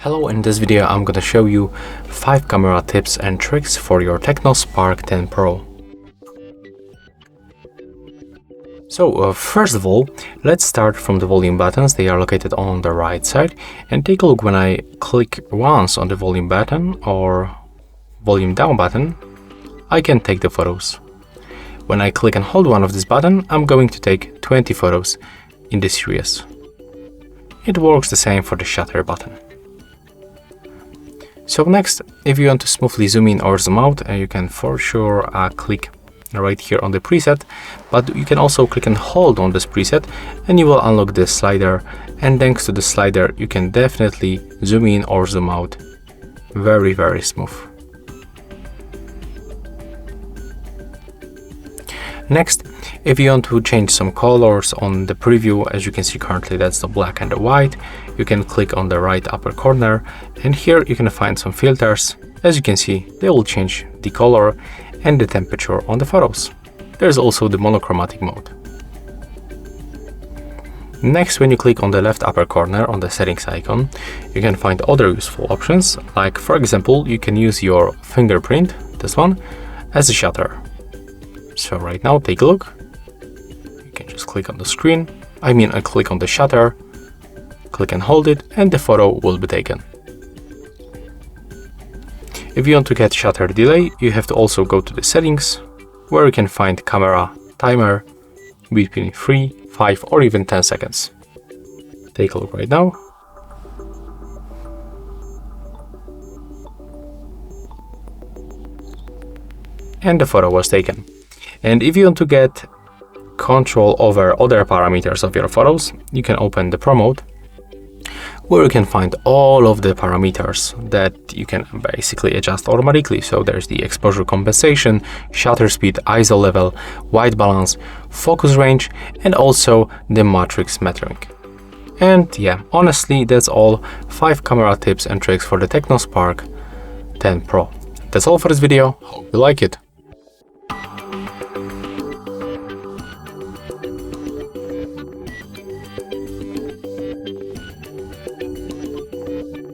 Hello, in this video I'm gonna show you 5 camera tips and tricks for your TECNO Spark 10 Pro. So first of all, let's start from the volume buttons. They are located on the right side, and take a look. When I click once on the volume button or volume down button, I can take the photos. When I click and hold one of this button, I'm going to take 20 photos in this series. It works the same for the shutter button. So next, if you want to smoothly zoom in or zoom out, you can for sure click right here on the preset, but you can also click and hold on this preset and you will unlock this slider, and thanks to the slider you can definitely zoom in or zoom out very smooth. Next, if you want to change some colors on the preview, as you can see currently that's the black and the white, you can click on the right upper corner, and here you can find some filters. As you can see, they will change the color and the temperature on the photos. There's also the monochromatic mode. Next, when you click on the left upper corner on the settings icon, you can find other useful options, like for example, you can use your fingerprint, this one, as a shutter. So right now, take a look. You can just click on the screen, click on the shutter, click and hold it, and the photo will be taken. If you want to get shutter delay, you have to also go to the settings, where you can find camera timer between 3, 5 or even 10 seconds. Take a look right now. And the photo was taken. And if you want to get control over other parameters of your photos, you can open the Pro mode, where you can find all of the parameters that you can basically adjust automatically. So there's the exposure compensation, shutter speed, ISO level, white balance, focus range, and also the matrix metering. And yeah, honestly, that's all 5 camera tips and tricks for the TECNO Spark 10 Pro. That's all for this video. Hope you like it.